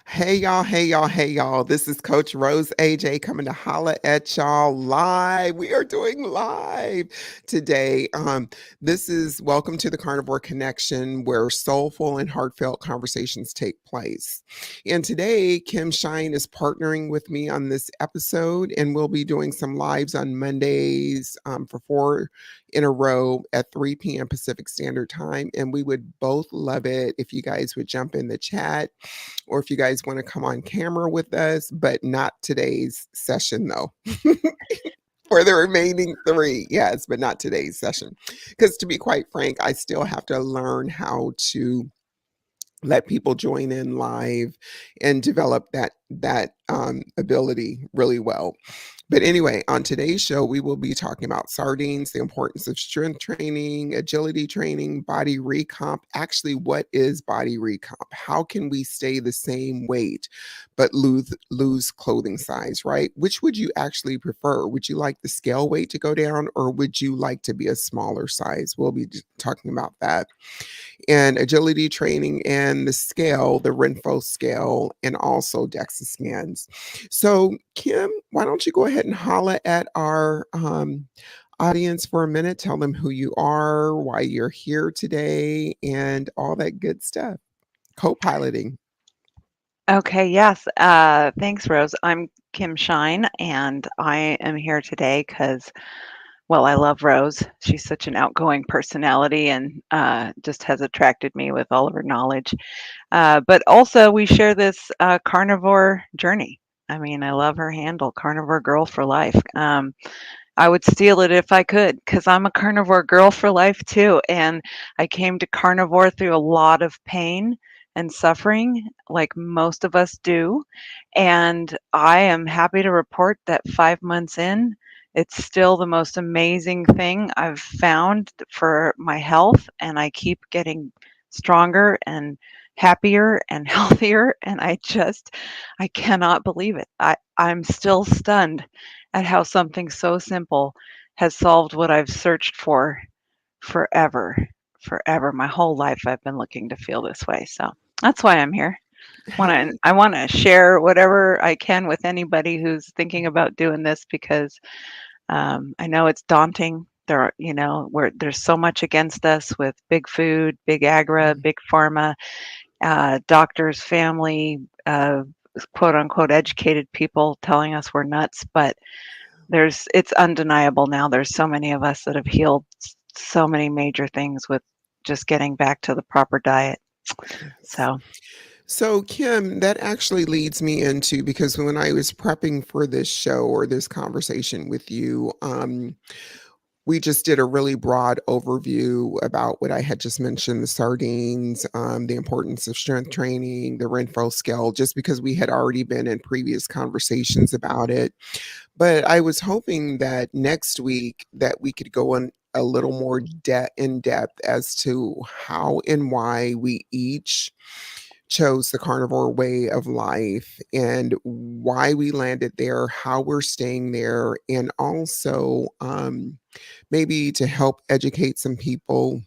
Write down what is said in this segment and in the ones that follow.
Hey y'all, hey y'all, hey y'all. This is Coach Rose AJ coming to holla at y'all live. We are doing live today. This is welcome to the Carnivore Connection where soulful and heartfelt conversations take place. And today, Kim Shine is partnering with me on this episode, and we'll be doing some lives on Mondays for 4 in a row at 3 p.m. Pacific Standard Time. And we would both love it if you guys would jump in the chat or if you guys want to come on camera with us, but not today's session though. For the remaining three, yes, but not today's session. Because to be quite frank, I still have to learn how to let people join in live and develop that ability really well. But anyway, on today's show, we will be talking about sardines, the importance of strength training, agility training, body recomp. Actually, what is body recomp? How can we stay the same weight but lose clothing size, right? Which would you actually prefer? Would you like the scale weight to go down or would you like to be a smaller size? We'll be talking about that and agility training and the scale, the Renfro scale, and also Dexa Scans. So, Kim, why don't you go ahead and holla at our audience for a minute? Tell them who you are, why you're here today, and all that good stuff. Co-piloting. Okay, yes. Thanks, Rose. I'm Kim Shine, and I am here today because, well, I love Rose. She's such an outgoing personality and just has attracted me with all of her knowledge. But also, we share this carnivore journey. I mean, I love her handle, Carnivore Girl for Life. I would steal it if I could because I'm a carnivore girl for life too. And I came to carnivore through a lot of pain and suffering, like most of us do. And I am happy to report that 5 months in, it's still the most amazing thing I've found for my health. And I keep getting stronger and happier and healthier. And I cannot believe it. I'm still stunned at how something so simple has solved what I've searched for forever. Forever. My whole life I've been looking to feel this way. So that's why I'm here. Hey. I want to share whatever I can with anybody who's thinking about doing this because I know it's daunting. There are, where there's so much against us with big food, big agra, big pharma, doctors, family, quote unquote educated people telling us we're nuts, but it's undeniable now. There's so many of us that have healed so many major things with just getting back to the proper diet. Yes. So, So, Kim, that actually leads me into because when I was prepping for this show or this conversation with you, we just did a really broad overview about what I had just mentioned the sardines, the importance of strength training, the Renfro scale, just because we had already been in previous conversations about it. But I was hoping that next week that we could go in a little more in depth as to how and why we each chose the carnivore way of life and why we landed there, how we're staying there, and also maybe to help educate some people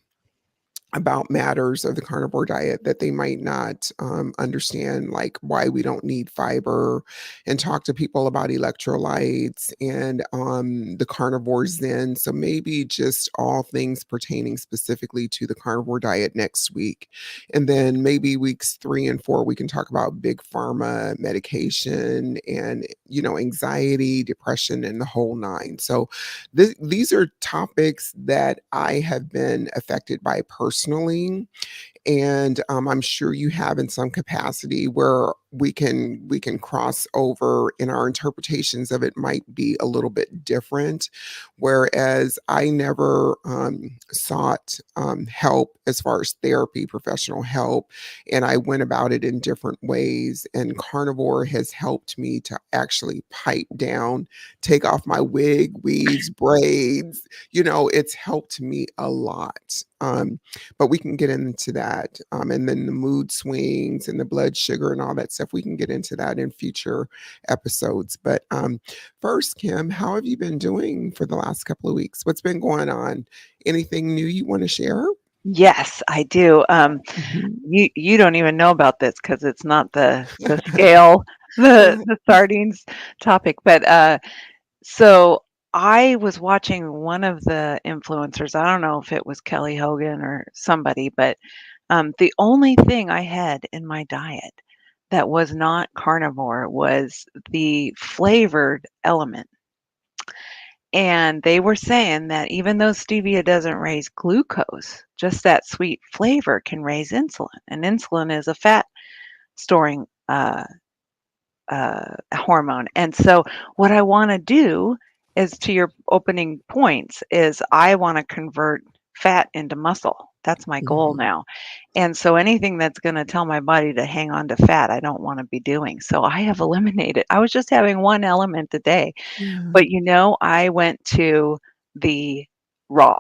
about matters of the carnivore diet that they might not understand, like why we don't need fiber, and talk to people about electrolytes and the carnivore zen. So maybe just all things pertaining specifically to the carnivore diet next week. And then maybe weeks 3 and 4, we can talk about big pharma medication and, anxiety, depression, and the whole nine. So these are topics that I have been affected by personally, and I'm sure you have in some capacity where we can cross over and our interpretations of it might be a little bit different. Whereas I never sought help as far as therapy, professional help, and I went about it in different ways. And carnivore has helped me to actually pipe down, take off my wig, weaves, braids. It's helped me a lot. But we can get into that. And then the mood swings and the blood sugar and all that stuff, we can get into that in future episodes. But first, Kim, how have you been doing for the last couple of weeks? What's been going on? Anything new you want to share? Yes, I do. Mhm. You don't even know about this because it's not the scale, the sardines topic, but, so I was watching one of the influencers, I don't know if it was Kelly Hogan or somebody, but, the only thing I had in my diet that was not carnivore was the flavored element. And they were saying that even though stevia doesn't raise glucose, just that sweet flavor can raise insulin. And insulin is a fat storing hormone. And so, what I want to do is to your opening points, is I want to convert fat into muscle. That's my goal Mhm. now. And so, anything that's going to tell my body to hang on to fat, I don't want to be doing. So, I have eliminated, I was just having one element a day, Yeah. but, I went to the raw.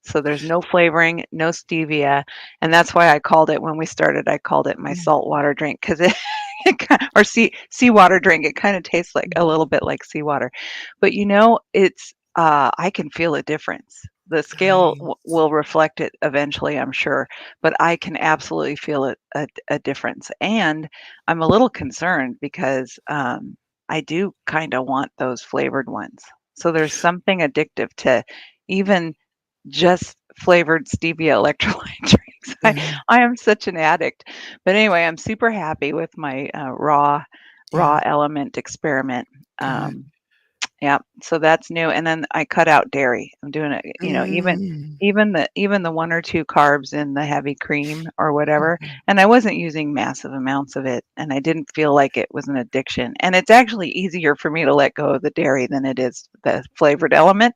So there's no flavoring, no stevia, and that's why I called it when we started, I called it my Yeah. saltwater drink because it or seawater drink, it kinda tastes like a Mhm. little bit like seawater. But, it's, I can feel a difference. The scale Nice. will reflect it eventually, I'm sure, but I can absolutely feel a difference, and I'm a little concerned because, I do kinda want those flavored ones. So there's something addictive to even just flavored stevia electrolyte drinks. Yeah. I am such an addict. But anyway, I'm super happy with my, raw Yeah. element experiment. Good. Yeah, so that's new, and then I cut out dairy. I'm doing it, Mm. even the 1 or 2 carbs in the heavy cream or whatever, Mhm. and I wasn't using massive amounts of it, and I didn't feel like it was an addiction, and it's actually easier for me to let go of the dairy than it is the flavored element.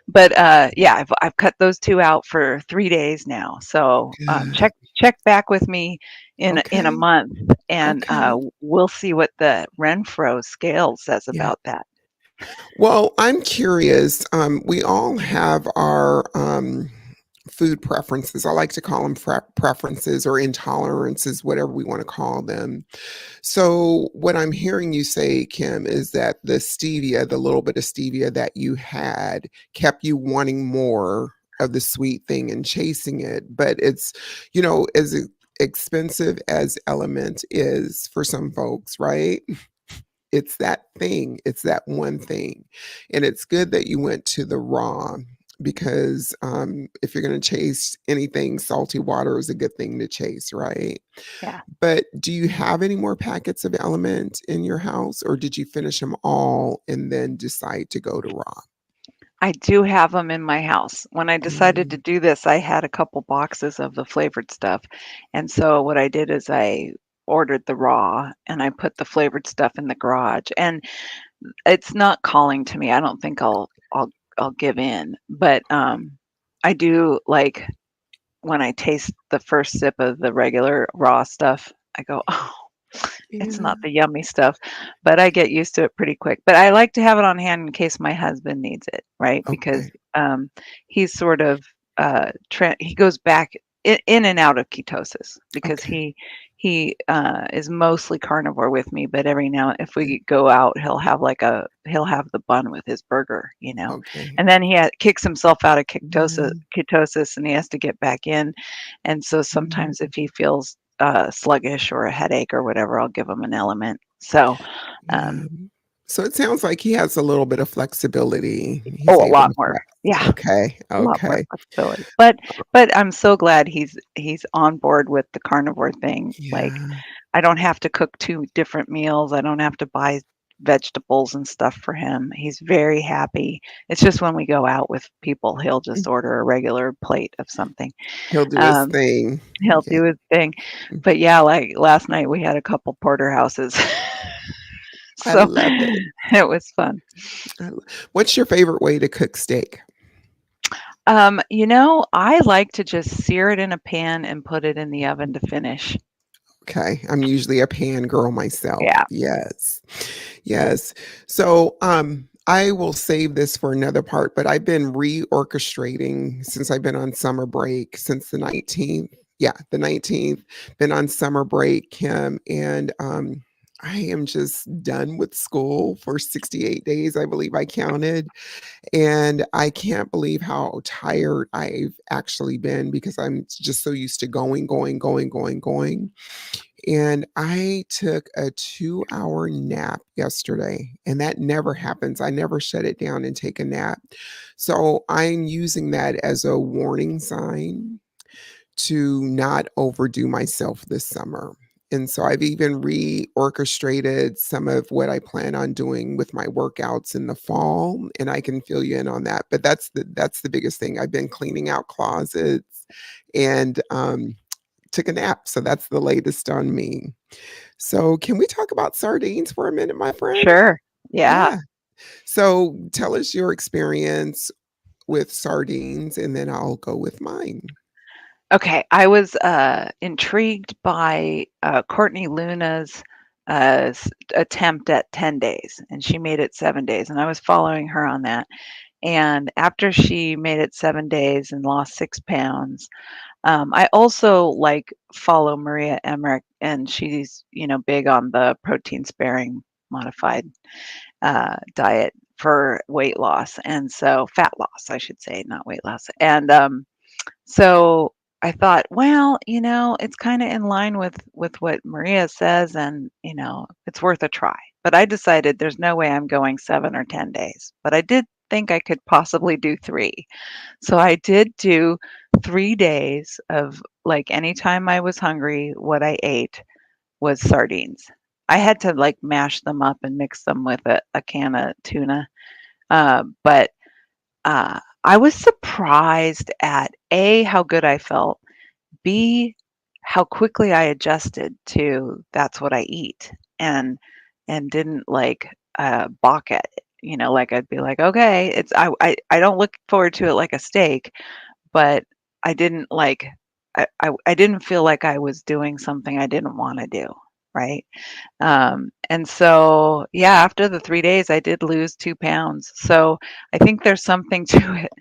But, yeah, I've cut those 2 out for 3 days now, so, Good. check back with me in a Okay. month, and, Okay. we'll see what the Renfro scale says Yeah. about that. Well, I'm curious. We all have our food preferences. I like to call them preferences or intolerances, whatever we want to call them. So, what I'm hearing you say, Kim, is that the stevia, the little bit of stevia that you had, kept you wanting more of the sweet thing and chasing it. But it's, as expensive as element is for some folks, right? It's that thing, it's that one thing. And it's good that you went to the raw because if you're going to chase anything, salty water is a good thing to chase, right? Yeah. But do you have any more packets of Element in your house, or did you finish them all and then decide to go to raw? I do have them in my house. When I decided to Mm, do this, I had a couple boxes of the flavored stuff, and so what I did is I ordered the raw, and I put the flavored stuff in the garage, and it's not calling to me. I don't think I'll give in, but, I do like when I taste the first sip of the regular raw stuff, I go, "Oh, it's yeah. not the yummy stuff," but I get used to it pretty quick. But I like to have it on hand in case my husband needs it, right? Because, Okay. he's sort of, he goes back in and out of ketosis because Okay. he is mostly carnivore with me, but every now if Okay. we go out, he'll have the bun with his burger, Okay. and then kicks himself out of Yeah. ketosis, and he has to get back in, and so sometimes Mhm. if he feels sluggish or a headache or whatever, I'll give him an element. So, Yeah. um, So it sounds like he has a little bit of flexibility. He's oh, a able lot to more. flex. Yeah, Okay. a lot more Okay. flexibility. But I'm so glad he's on board with the carnivore thing. Like, Yeah. I don't have to cook 2 different meals. I don't have to buy vegetables and stuff for him. He's very happy. It's just when we go out with people, he'll just Mm. order a regular plate of something. He'll do his Um, thing. he'll Yeah. do his thing. But yeah, like last night we had a couple porterhouses. I So love it. it was fun. I l What's your favorite way to cook steak? I like to just sear it in a pan and put it in the oven to finish. Okay, I'm usually a pan girl myself. Yeah. Yes. Yes. So, I will save this for another part, but I've been reorchestrating since I've been on summer break since the 19th. Yeah, the 19th, been on summer break, Kim, and I am just done with school for 68 days, I believe I counted. And I can't believe how tired I've actually been because I'm just so used to going, going, going, going, going. And I took a 2-hour nap yesterday, and that never happens. I never shut it down and take a nap. So I'm using that as a warning sign to not overdo myself this summer. And so I've even reorchestrated some of what I plan on doing with my workouts in the fall, and I can fill you in on that. But that's the biggest thing. I've been cleaning out closets and took a nap. So that's the latest on me. So can we talk about sardines for a minute, my friend? Sure. Yeah. Yeah. So tell us your experience with sardines, and then I'll go with mine. Okay, I was, intrigued by, Courtney Luna's, attempt at 10 days, and she made it 7 days, and I was following her on that, and after she made it 7 days and lost 6 pounds, I also, like, follow Maria Emmerich, and she's, big on the protein-sparing modified, diet for weight loss, and so fat loss, I should say, not weight loss, and, so I thought, well, it's kind of in line with what Maria says, and it's worth a try. But I decided there's no way I'm going 7 or 10 days. But I did think I could possibly do three. So I did do 3 days of like anytime I was hungry, what I ate was sardines. I had to like mash them up and mix them with a can of tuna. But I was surprised at A, how good I felt, B, how quickly I adjusted to that's what I eat and didn't like balk at it. Like I'd be like, okay, I don't look forward to it like a steak, but I didn't like I didn't feel like I was doing something I didn't want to do. Right. And so, yeah, after the 3 days, I did lose 2 pounds. So I think there's something to it.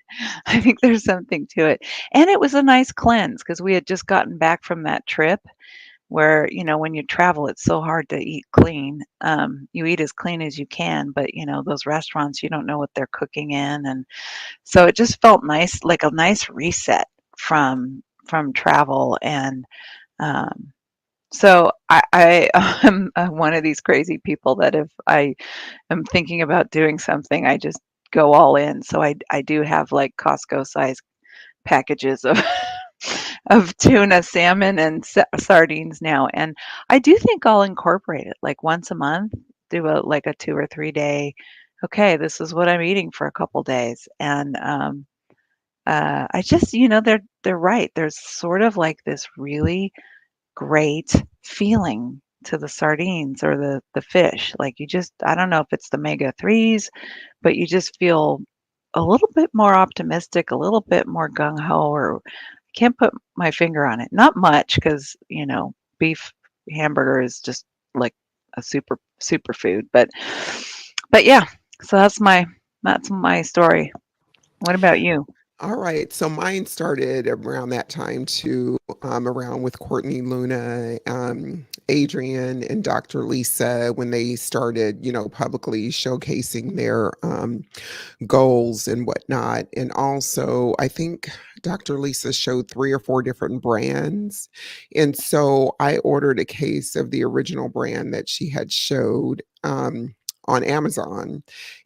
I think there's something to it. And it was a nice cleanse because we had just gotten back from that trip where, when you travel, it's so hard to eat clean. You eat as clean as you can, but, those restaurants, you don't know what they're cooking in. And so it just felt nice, like a nice reset from travel. And, um, so I am one of these crazy people that if I am thinking about doing something, I just go all in. So I do have like Costco size packages of of tuna, salmon, and sardines now, and I do think I'll incorporate it like once a month. Do a like a 2 or 3 day. Okay, this is what I'm eating for a couple days, and I just they're right. There's sort of like this really great feeling to the sardines or the fish. Like you just I don't know if it's the omega 3s, but you just feel a little bit more optimistic, a little bit more gung ho, or I can't put my finger on it. Not much because, beef hamburger is just like a super food. But yeah, so that's my story. What about you? All right. So mine started around that time too, around with Courtney Luna, Adrian, and Dr. Lisa when they started, publicly showcasing their goals and whatnot. And also, I think Dr. Lisa showed 3 or 4 different brands. And so I ordered a case of the original brand that she had showed. On Amazon.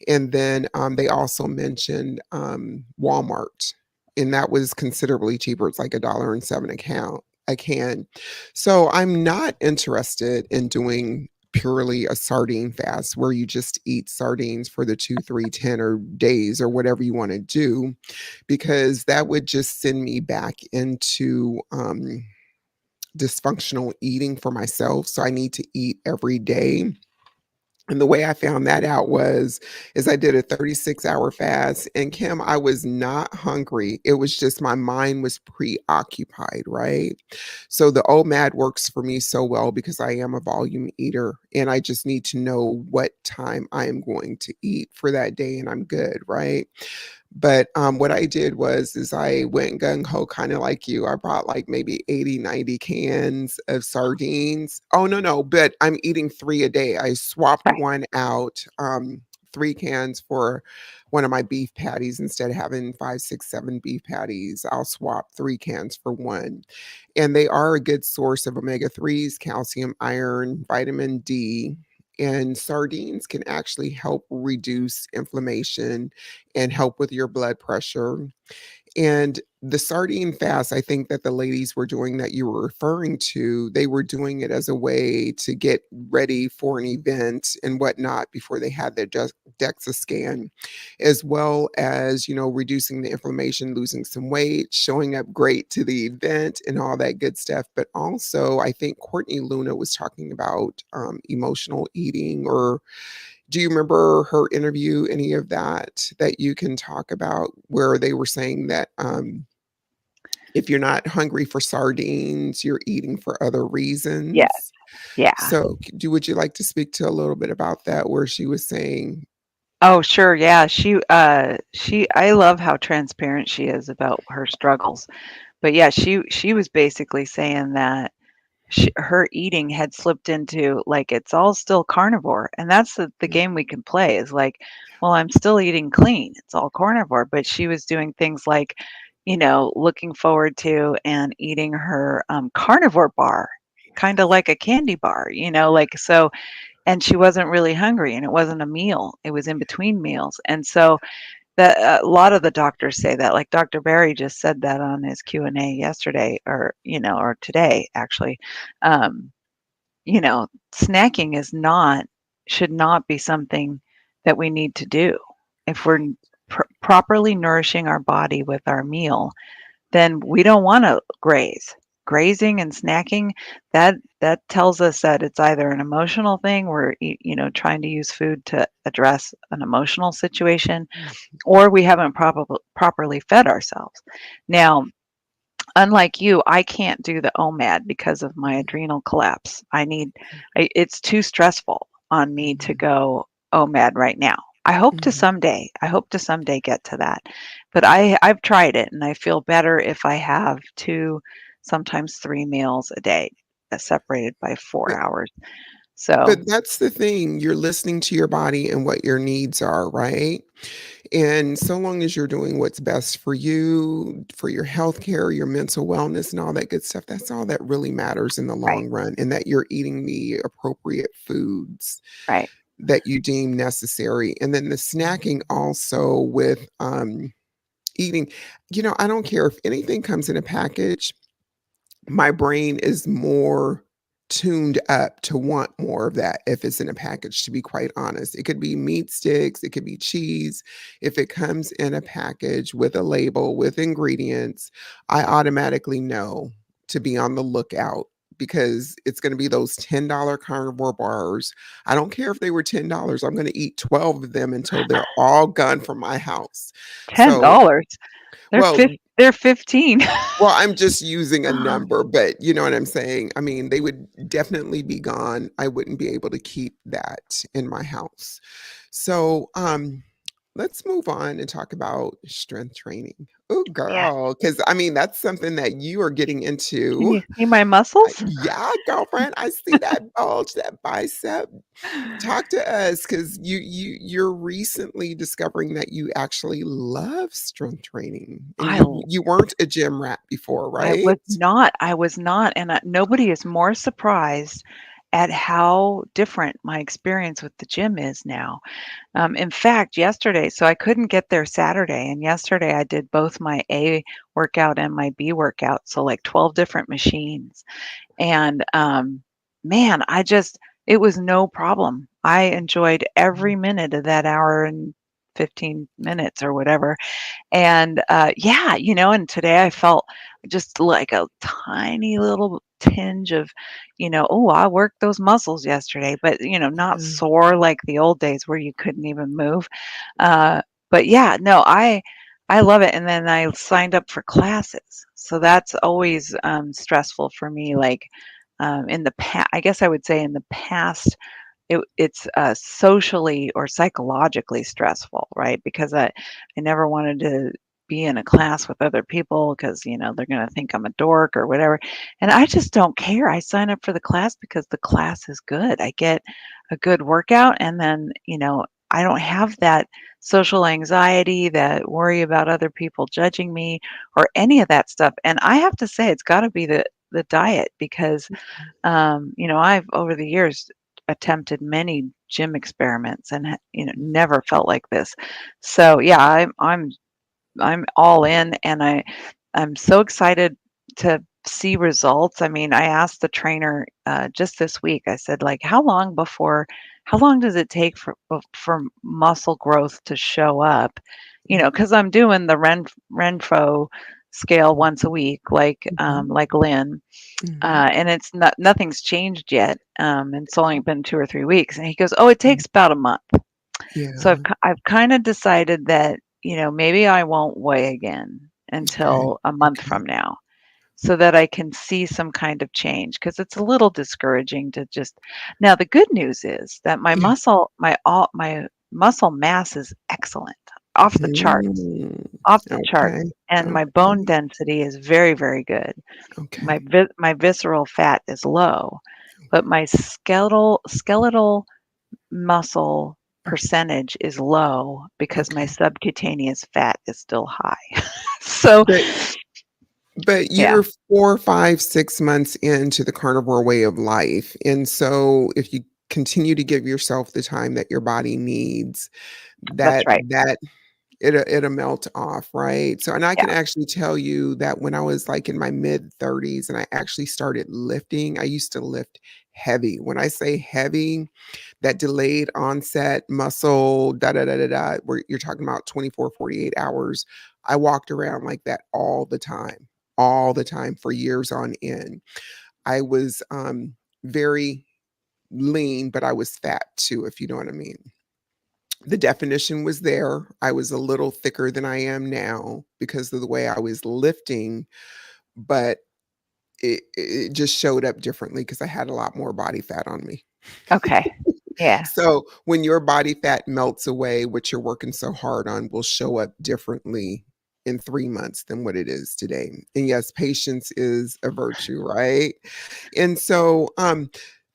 And then they also mentioned Walmart, and that was considerably cheaper. It's like $1.07 a can. So I'm not interested in doing purely a sardine fast where you just eat sardines for the 2, 3, 10 or days or whatever you want to do, because that would just send me back into dysfunctional eating for myself. So I need to eat every day, and the way I found that out is I did a 36-hour fast, and Kim, I was not hungry. It was just my mind was preoccupied, right? So the OMAD works for me so well because I am a volume eater, and I just need to know what time I am going to eat for that day, and I'm good, right? But what I did was is I went gung ho, kind of like you. I brought like maybe 80, 90 cans of sardines. Oh no, no, but I'm eating three a day. I swapped Right. one out, 3 cans for one of my beef patties. Instead of having five, six, seven beef patties, I'll swap 3 cans for one. And they are a good source of omega 3s, calcium, iron, vitamin D. And sardines can actually help reduce inflammation and help with your blood pressure. And the sardine fast, I think that the ladies were doing that you were referring to, they were doing it as a way to get ready for an event and whatnot before they had their Dexa scan, as well as, reducing the inflammation, losing some weight, showing up great to the event, and all that good stuff. But also, I think Courtney Luna was talking about emotional eating, or do you remember her interview, any of that you can talk about, where they were saying that if you're not hungry for sardines, you're eating for other Yeah. reasons? Yeah. So, would you like to speak to a little bit about that, where she was saying, Oh, sure. Yeah. I love how transparent she is about her struggles. But yeah, she was basically saying that her eating had slipped into like it's all still carnivore, and that's the game we can play is like, well, I'm still eating clean. It's all carnivore, but she was doing things like, looking forward to and eating her carnivore bar, kind of like a candy bar, like so. And she wasn't really hungry, and it wasn't a meal. It was in between meals, and so that a lot of the doctors say that, like Dr. Barry just said that on his Q&A yesterday or today actually. Um, Snacking should not be something that we need to do. If we're properly nourishing our body with our meal, then we don't want to graze. Grazing and snacking, that tells us that it's either an emotional thing, we're trying to use food to address an emotional situation, or we haven't properly fed ourselves. Now, unlike you, I can't do the OMAD because of my adrenal collapse. It's too stressful on me to go OMAD right now. I hope to someday get to that. But I've tried it and I feel better if I have two, sometimes three meals a day, separated by 4 hours. So, but that's the thing, you're listening to your body and what your needs are, right? And so long as you're doing what's best for you, for your health care, your mental wellness, and all that good stuff, that's all that really matters in the right, long run. And that you're eating the appropriate foods right. that you deem necessary. And then the snacking also with eating, I don't care if anything comes in a package, my brain is more tuned up to want more of that if it's in a package, to be quite honest. It could be meat sticks, it could be cheese. If it comes in a package with a label with ingredients, I automatically know to be on the lookout, because it's going to be those $10 carnivore bars. I don't care if they were $10. I'm going to eat 12 of them until they're all gone from my house. So, $10. well, They're 15. I'm just using a number, but you know what I'm saying? I mean, they would definitely be gone. I wouldn't be able to keep that in my house. So, let's move on and talk about strength training. Oh, Yeah. girl, because I mean, that's something that you are getting Can into. you see my muscles? Yeah, girlfriend, I see that bulge, that bicep. Talk to us, because you're recently discovering that you actually love strength training, and I you weren't a gym rat before, right? I was not, and, nobody is more surprised at how different my experience with the gym is now. In fact, yesterday so I couldn't get there Saturday, and yesterday I did both my A workout and my B workout, so, like, 12 different machines, and, man, it was no problem. I enjoyed every minute of that hour and 15 minutes or whatever, and, yeah, and today I felt just like a tiny little tinge of, "Oh, I worked those muscles yesterday," but, not Yeah. sore like the old days where you couldn't even move. Uh, but yeah, no, I love it, and then I signed up for classes, so that's always, stressful for me, like, I guess I would say in the past, it's socially or psychologically stressful, right? Because I never wanted to be in a class with other people because they're going to think I'm a dork or whatever. And I just don't care. I sign up for the class because the class is good. I get a good workout, and then I don't have that social anxiety, that worry about other people judging me, or any of that stuff. And I have to say, it's got to be the diet because I've over the years attempted many gym experiments and never felt like this. So yeah, I'm all in, and I'm so excited to see results. I mean, I asked the trainer just this week. I said, like, how long does it take for muscle growth to show up? Because I'm doing the Renfro scale once a week, Mhm. like Lynn, Mhm. and nothing's changed yet. And it's only been 2 or 3 weeks. And he goes, "Oh, it Mhm. takes about a month." So Yeah. I've kind of decided that, maybe I won't weigh again Okay. until a month Okay. from now so that I can see some kind of change, because it's a little discouraging to just. Now the good news is that Yeah. my muscle mass is excellent, off the charts, Mm. off the charts, Okay. and my bone Okay. density is very, very good. Okay. My visceral fat is low, but my skeletal muscle percentage is low because my Okay. subcutaneous fat is still high. So, But but yeah, you're 4, 5, 6 months into the carnivore way of life, and so if you continue to give yourself the time that your body needs, that's that right. that it'll melt off, right? So and I Yeah. can actually tell you that when I was, like, in my mid-30s and I actually started lifting, I used to lift heavy. When I say heavy, that delayed onset muscle, da da da da da, where you're talking about 24, 48 hours. I walked around like that all the time for years on end. I was very lean, but I was fat too, if you know what I mean. The definition was there. I was a little thicker than I am now because of the way I was lifting, but it just showed up differently because I had a lot more body fat on me. Okay. Yeah. So when your body fat melts away, what you're working so hard on will show up differently in 3 months than what it is today. And yes, patience is a virtue, right? And so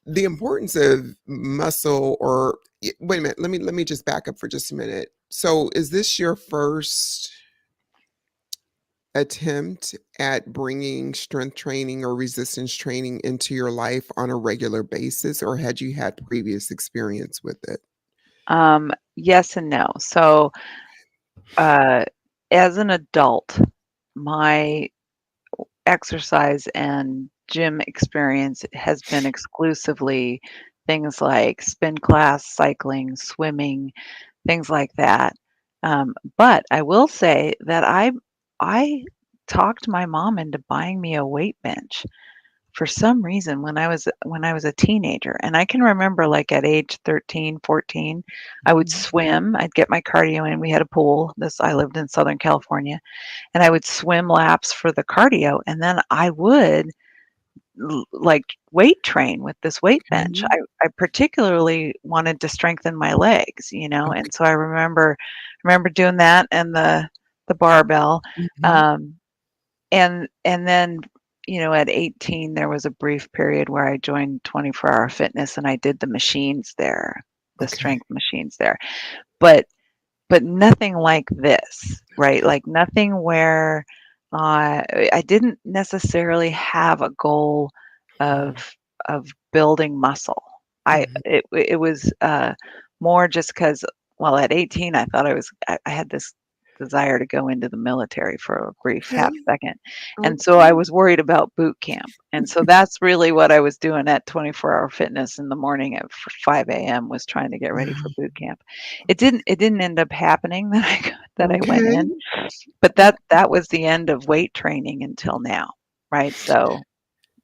the importance of muscle or wait a minute, let me just back up for just a minute. So is this your first attempt at bringing strength training or resistance training into your life on a regular basis, or had you had previous experience with it? Yes and no. So, uh, as an adult, my exercise and gym experience has been exclusively things like spin class, cycling, swimming, things like that. But I will say that I talked my mom into buying me a weight bench for some reason when I was a teenager. And I can remember, like, at age 13, 14, I would Mhm. swim. I'd get my cardio in. We had a pool. I lived in Southern California, and I would swim laps for the cardio, and then I would like weight train with this weight bench. Okay. I particularly wanted to strengthen my legs, Okay. and so I remember doing that, and the barbell. Mhm. Um, and then, at 18, there was a brief period where I joined 24-hour fitness, and I did the machines there, the Okay. strength machines there. But nothing like this, right? Like, nothing where I didn't necessarily have a goal of Mhm. building muscle. Mhm. It was more just because, well, at 18, I thought I had this desire to go into the military for a brief half Okay. second, and so I Okay. was worried about boot camp, and so that's really what I was doing at 24-hour fitness in the morning at 5 a.m., was trying to get ready for Wow. boot camp. It didn't end up happening that I went Okay. in, but that was the end of weight training until now, right? So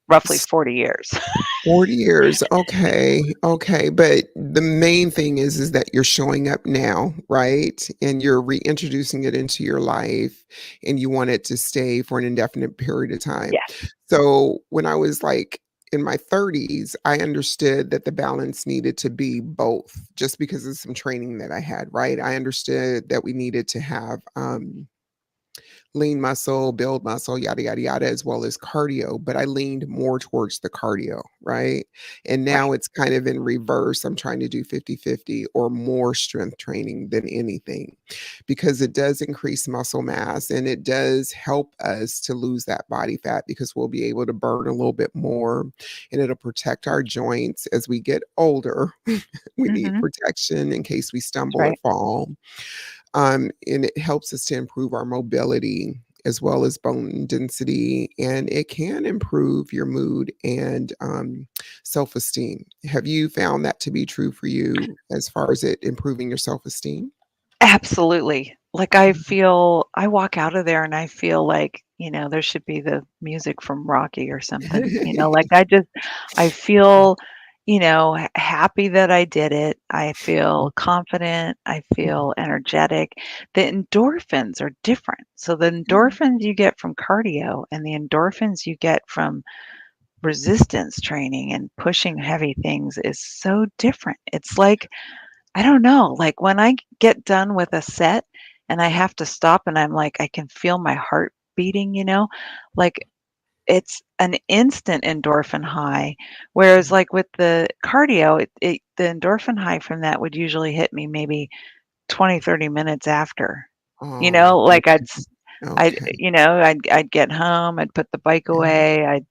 roughly 40 years. 40 years. Okay. Okay. But the main thing is that you're showing up now, right? And you're reintroducing it into your life and you want it to stay for an indefinite period of time. Yes. So when I was like in my 30s, I understood that the balance needed to be both just because of some training that I had, right? I understood that we needed to have lean muscle, build muscle, yada, yada, yada, as well as cardio. But I leaned more towards the cardio, right? And now Right. it's kind of in reverse. I'm trying to do 50-50 or more strength training than anything because it does increase muscle mass and it does help us to lose that body fat because we'll be able to burn a little bit more and it'll protect our joints as we get older. We need Mhm. protection in case we That's stumble or right. fall. And it helps us to improve our mobility as well as bone density, and it can improve your mood and self esteem. Have you found that to be true for you as far as it improving your self esteem? Absolutely. Like, I walk out of there and I feel like, there should be the music from Rocky or something, like, I feel, happy that I did it. I feel confident. I feel energetic. The endorphins are different. So the endorphins you get from cardio and the endorphins you get from resistance training and pushing heavy things is so different. It's like, I don't know, like, when I get done with a set and I have to stop and I'm like, I can feel my heart beating, like, it's an instant endorphin high, whereas, like, with the cardio, the endorphin high from that would usually hit me maybe 20, 30 minutes after. Oh, Like, okay. Okay. I'd get home, I'd put the bike Yeah. away, I'd,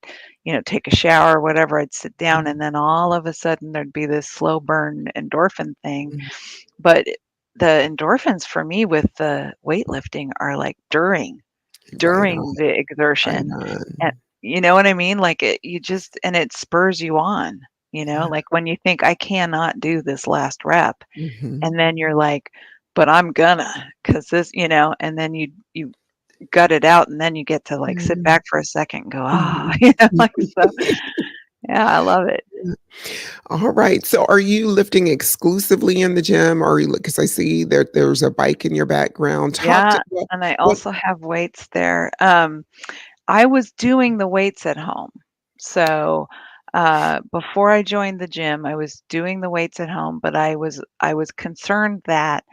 take a shower, whatever, I'd sit down, Mhm, and then all of a sudden, there'd be this slow burn endorphin thing, mhm. but the endorphins for me with the weightlifting are, like, Right on. during the Right exertion, and on. you know what I mean? Like, you just and it spurs you on, Yeah. like, when you think, "I cannot do this last rep," Mhm. and then you're like, "But I'm gonna, 'cause this," and then you gut it out, and then you get to, like, sit Yeah. back for a second and go, "Ah," Mhm. like, so yeah, I love it. Yeah. All right. So are you lifting exclusively in the gym? Or are you because I see there's a bike in your background. Talk Yeah, to and I what also have weights there. I was doing the weights at home. So, before I joined the gym, I was doing the weights at home, but I was concerned that,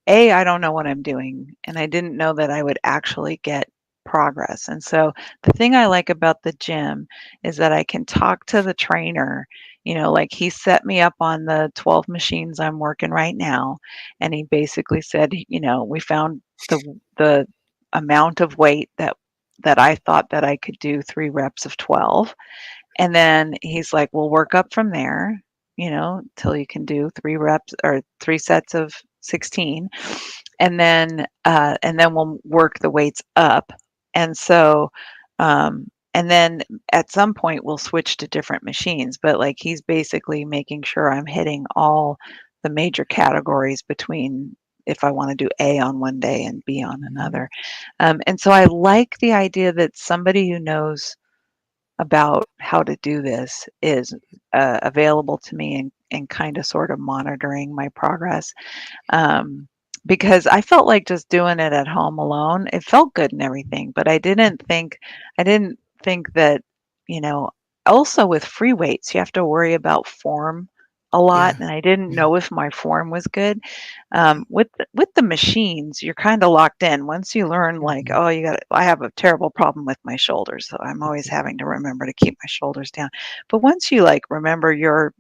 A, I don't know what I'm doing, and I didn't know that I would actually get progress. And so the thing I like about the gym is that I can talk to the trainer, like he set me up on the 12 machines I'm working right now, and he basically said, we found the amount of weight that I thought that I could do 3 reps of 12, and then he's like, "We'll work up from there, till you can do 3 reps or 3 sets of 16, and then we'll work the weights up." And so, and then at some point, we'll switch to different machines, but, like, he's basically making sure I'm hitting all the major categories between if I wanna do A on one day and B on Mhm. another. And so I like the idea that somebody who knows about how to do this is, available to me and kinda sorta monitoring my progress, um, because I felt like just doing it at home alone, it felt good and everything, but I didn't think that, you know also with free weights, you have to worry about form a lot, Yeah. and I didn't Yeah. know if my form was good. Yeah. With the machines, you're kinda locked in. Once you learn, like, Mhm. "Oh, I have a terrible problem with my shoulders, so I'm always having to remember to keep my shoulders down." But once you, like, remember your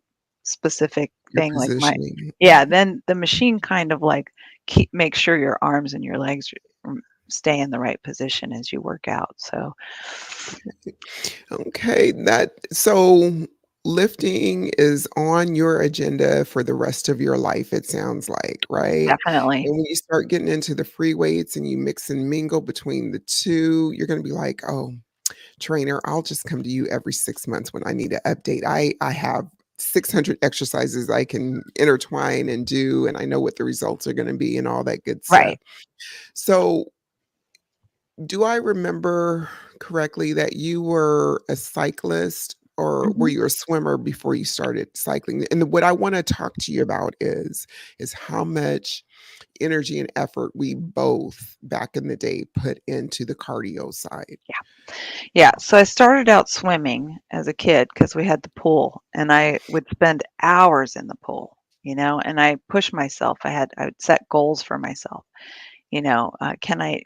specific Your thing, like my positioning. yeah, then the machine kind of, like, make sure your arms and your legs stay in the right position as you work out, so Okay, that so lifting is on your agenda for the rest of your life, it sounds like, right? definitely. And when you start getting into the free weights and you mix and mingle between the 2, you're gonna be like, "Oh, trainer, I'll just come to you every 6 months when I need an update. I have 600 exercises I can intertwine and do, and I know what the results are gonna be and all that good stuff." Right. So, do I remember correctly that you were a cyclist or were Mhm. you a swimmer before you started cycling? And what I want to talk to you about is how much energy and effort we both back in the day put into the cardio side. Yeah, so I started out swimming as a kid because we had the pool, and I would spend hours in the pool, and I pushed myself. I would set goals for myself. Can I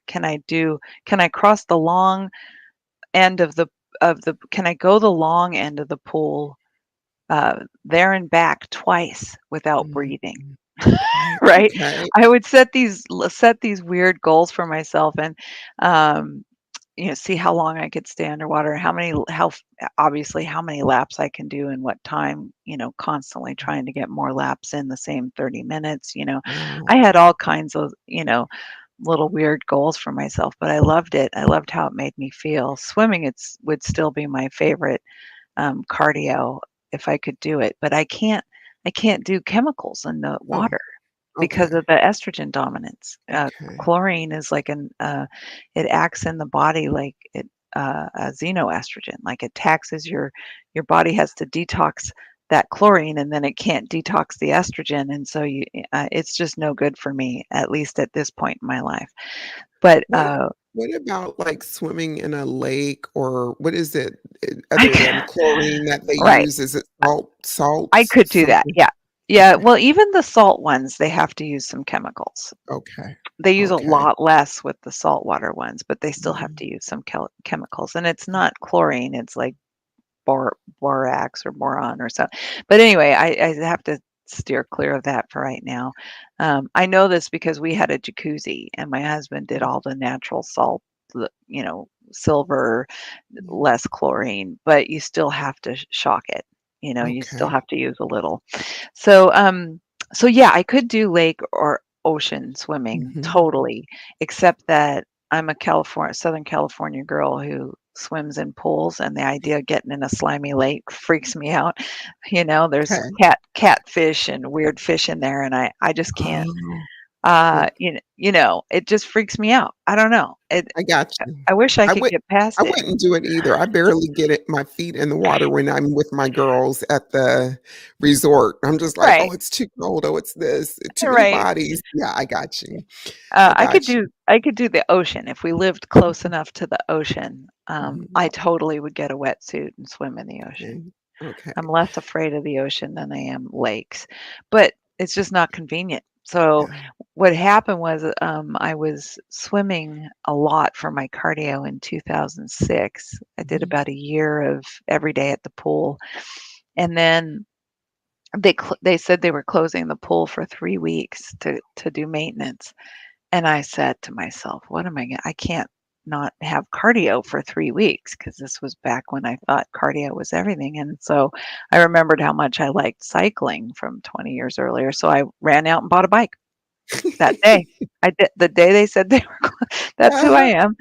cross the long end can I go the long end of the pool there and back twice without Mhm. breathing? Okay, Right? okay. I would set these weird goals for myself, and um, see how long I could stay underwater, obviously how many laps I can do in what time, constantly trying to get more laps in the same 30 minutes. Wow. I had all kinds of, little weird goals for myself, but I loved it. I loved how it made me feel. Swimming, would still be my favorite cardio if I could do it, but I can't do chemicals in the Oh, water because okay, of the estrogen dominance. okay. Chlorine is it acts in the body like a xenoestrogen, like it taxes your body has to detox that chlorine, and then it can't detox the estrogen, and so it's just no good for me, at least at this point in my life. But What what about, like, swimming in a lake, or what is it, I other than c- chlorine that they right, use? Is it I salts? could do that. Something. Yeah. Yeah, Okay, well, even the salt ones, they have to use some chemicals. okay, They use a okay. lot less with the saltwater ones, but they still have Mhm. to use some chemicals, and it's not chlorine, it's like borax or boron or so. But anyway, I have to steer clear of that for right now. I know this because we had a jacuzzi, and my husband did all the natural salt, silver, Mhm. less chlorine, but you still have to shock it. You still Okay. have to use a little. So, so yeah, I could do lake or ocean swimming Mhm. totally, except that I'm a Southern California girl who swims in pools, and the idea of getting in a slimy lake freaks me out. There's Okay. catfish and weird fish in there, and I just can't. Oh, okay. It just freaks me out. I don't know. I got you. I wish I I could would get past I it. wouldn't do it either. I barely get it my feet in the water when I'm with my girls at the resort. I'm just like, "Oh, Right. it's too cold. Oh, it's this. Too many Right. bodies." Yeah, I got you. I I could got you. do I could do the ocean if we lived close enough to the ocean. Mhm. I totally would get a wetsuit and swim in the ocean. Okay. Okay. I'm less afraid of the ocean than I am lakes, but it's just not convenient. So Yeah. what happened was I was swimming a lot for my cardio in 2006. I did Mhm. about a year of every day at the pool, and then they said they were closing the pool for 3 weeks to do maintenance. And I said to myself, "What am I can't not have cardio for 3 weeks," because this was back when I thought cardio was everything, and so I remembered how much I liked cycling from 20 years earlier, so I ran out and bought a bike that day. I did the day they said they were that's who I Uh-huh. am,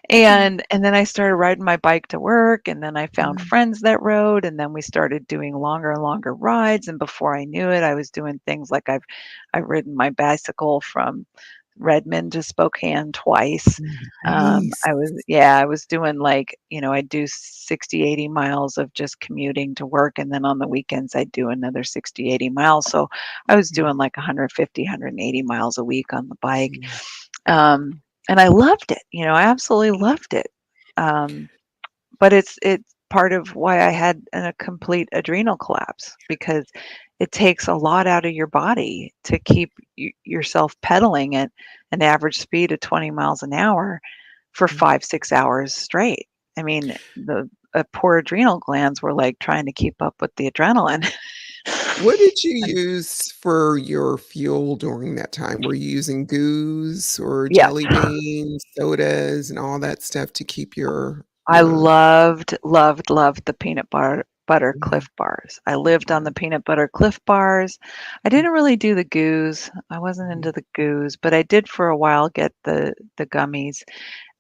and then I started riding my bike to work, and then I found Mhm. friends that rode, and then we started doing longer and longer rides, and before I knew it, I was doing things like I've ridden my bicycle from Redmond to Spokane twice. Nice. I was doing like, I'd do 60, 80 miles of just commuting to work, and then on the weekends I'd do another 60, 80 miles. So I was Mhm. doing like 150, 180 miles a week on the bike. Mhm. And I loved it. I absolutely loved it. Um, but it's part of why I had a complete adrenal collapse, because it takes a lot out of your body to keep yourself pedaling at an average speed of 20 miles an hour for Mhm. 5, 6 hours straight. I mean, the poor adrenal glands were like trying to keep up with the adrenaline. What did you And use for your fuel during that time? Were you using goose or yeah, jelly beans, sodas, and all that stuff to keep I your loved, loved, loved the peanut butter Mhm. Cliff Bars. I lived on the Mhm. peanut butter Cliff Bars. I didn't really do the goos. I wasn't into Mhm. the goos, but I did for a while get the gummies.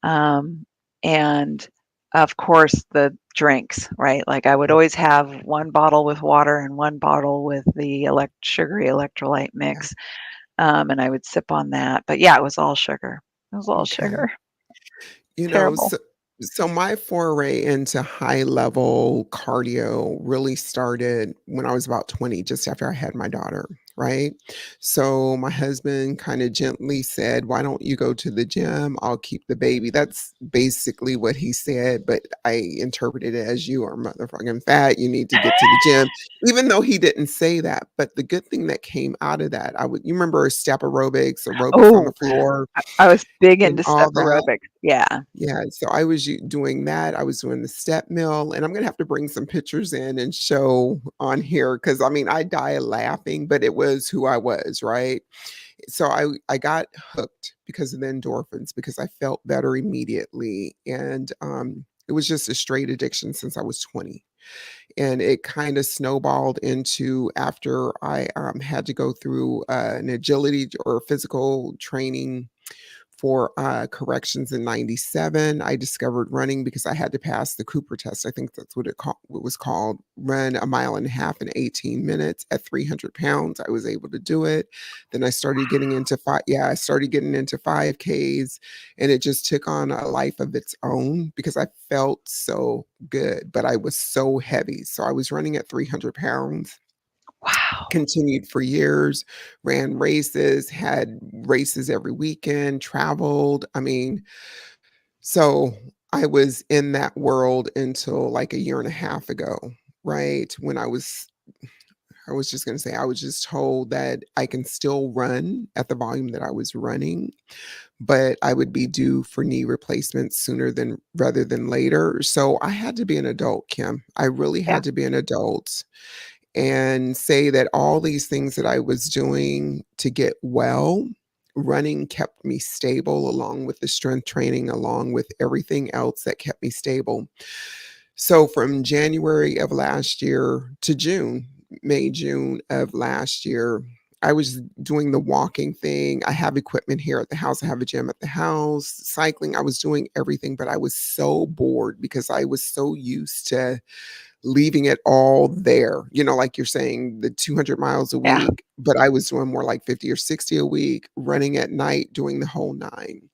Um, and of course the drinks, right? Like I would always have one bottle with water and one bottle with the sugary electrolyte Yeah. mix. And I would sip on that. But yeah, it was all sugar. It was all Okay. sugar. You know, Terrible. So my foray into high level cardio really started when I was about 20, just after I had my daughter, right? So my husband kind of gently said, "Why don't you go to the gym? I'll keep the baby." That's basically what he said, but I interpreted it as, "You are motherfucking fat. You need to get to the gym." Even though he didn't say that, but the good thing that came out of that, you remember step aerobics, aerobics on the Oh, floor I was big and into all step that. aerobics. Yeah. Yeah, so I was doing that. I was doing the step mill, and I'm gonna have to bring some pictures in and show on here because I mean I die laughing, but it was who I was, right? So I got hooked because of the endorphins because I felt better immediately, and it was just a straight addiction since I was 20, and it kind of snowballed into after I had to go through an agility or physical training for corrections in 97. I discovered running because I had to pass the Cooper test. I think that's what was called. Run a mile and a half in 18 minutes at 300 pounds. I was able to do it. Then I started getting into I started getting into 5Ks, and it just took on a life of its own because I felt so good, but I was so heavy. So I was running at 300 pounds, Wow. continued for years, ran races, had races every weekend, traveled. I mean, so I was in that world until like a year and a half ago, right? When I was just going to say, I was just told that I can still run at the volume that I was running, but I would be due for knee replacements sooner than rather than later. So I had to be an adult, Kim. I really Yeah. had to be an adult and say that all these things that I was doing to get well, running kept me stable along with the strength training, along with everything else that kept me stable. So from January of last year to June, May, June of last year, I was doing the walking thing. I have equipment here at the house. I have a gym at the house, cycling. I was doing everything, but I was so bored because I was so used to leaving it all there, like you're saying, the 200 miles a Yeah. week, but I was doing more like 50 or 60 a week, running at night, doing the whole nine.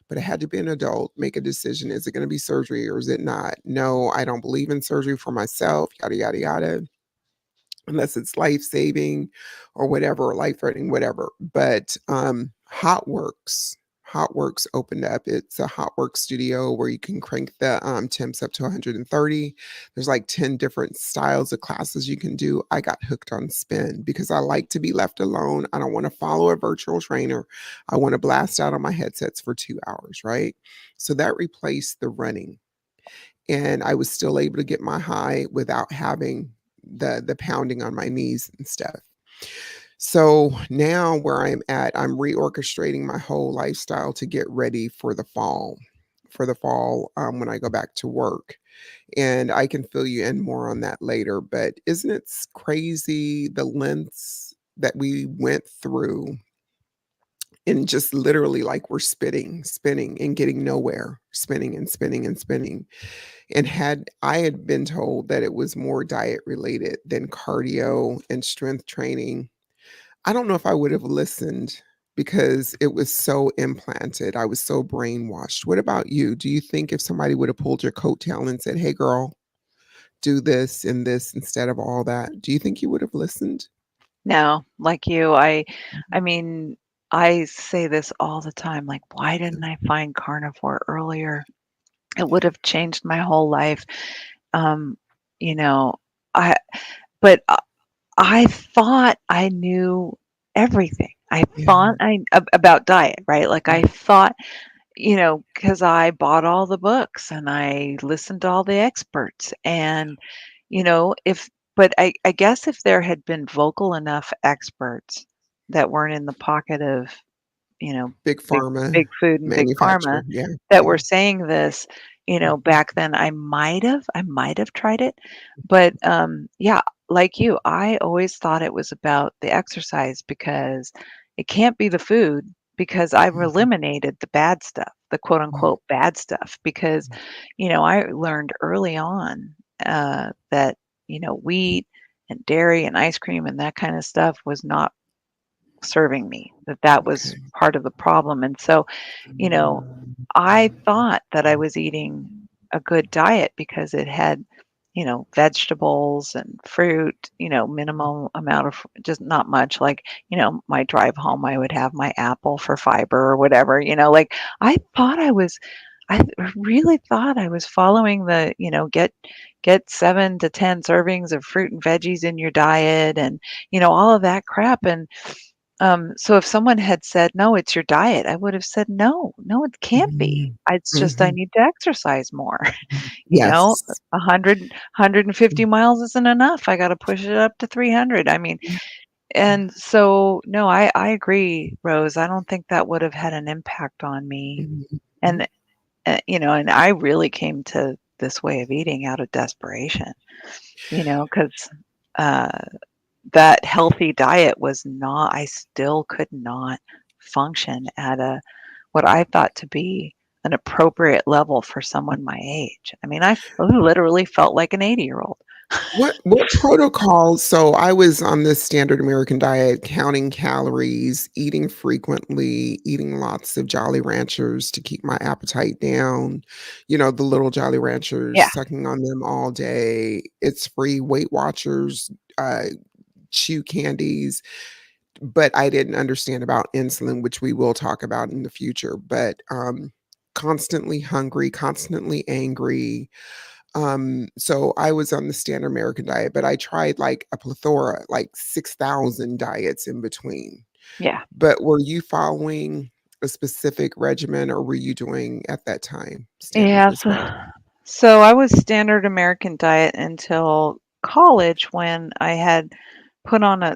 But I had to be an adult, make a decision. Is it going to be surgery or is it not? No, I don't believe in surgery for myself, yada, yada, yada, unless it's life saving or whatever, or life threatening, whatever. But Hotworks opened up. It's a Hotworks studio where you can crank the temps up to 130. There's like 10 different styles of classes you can do. I got hooked on spin because I like to be left alone. I don't want to follow a virtual trainer. I want to blast out on my headsets for 2 hours, right? So that replaced the running, and I was still able to get my high without having the pounding on my knees and stuff. So now where I'm at, I'm reorchestrating my whole lifestyle to get ready for the fall. For the fall, when I go back to work, and I can fill you in more on that later. But isn't it crazy the lengths that we went through, and just literally like we're spinning, and getting nowhere, spinning and spinning and spinning. And had I had been told that it was more diet related than cardio and strength training, I don't know if I would have listened because it was so implanted. I was so brainwashed. What about you? Do you think if somebody would have pulled your coattail and said, "Hey girl, do this and this instead of all that," do you think you would have listened? No, like you, I Mhm. I mean, I say this all the time, like, why didn't I find carnivore earlier? It would have changed my whole life. Um, you know, I but I thought I knew everything. I Yeah. thought I about diet, right? Like Yeah. I thought, because I bought all the books and I listened to all the experts and, if but I guess if there had been vocal enough experts that weren't in the pocket of, you know, Big big pharma big food and big pharma manufacturer. Yeah. that Yeah. were saying this, Mhm. back then I might have tried it. But, yeah, like you, I always thought it was about the exercise because it can't be the food because I've Mhm. eliminated the bad stuff, the quote Mhm. unquote bad stuff because, I learned early on, that, wheat and dairy and ice cream and that kind of stuff was not serving me, that was Okay. part of the problem, and so, you know, I thought that I was eating a good diet because it had, vegetables and fruit, minimum amount of, just not much. Like, my drive home, I would have my apple for fiber or whatever, like I thought I really thought I was following the, get 7 to 10 servings of fruit and veggies in your diet and, all of that crap. And so if someone had said, "No, it's your diet," I would have said, "No, no, it can't be. Mhm. It's just I Mhm. need to exercise more." Yes. 150 miles isn't enough. I gotta push it up to 300. I mean, Yeah. and so, no, I agree, Rose. I don't think that would have had an impact on me. Mhm. And, and I really came to this way of eating out of desperation, 'cause, uh that healthy diet was not I still could not function at a what I thought to be an appropriate level for someone my age. I mean, literally felt like an 80-year-old. What protocols so I was on this standard American diet, counting calories, eating frequently, eating lots of Jolly Ranchers to keep my appetite down, the little Jolly Ranchers, Yeah. sucking on them all day. It's free Weight Watchers, chew candies, but I didn't understand about insulin, which we will talk about in the future, but, constantly hungry, constantly angry. So I was on the standard American diet, but I tried like a plethora, like 6,000 diets in between. Yeah. But were you following a specific regimen or were you doing at that time standard Yeah, as well? so I was standard American diet until college when I had put on a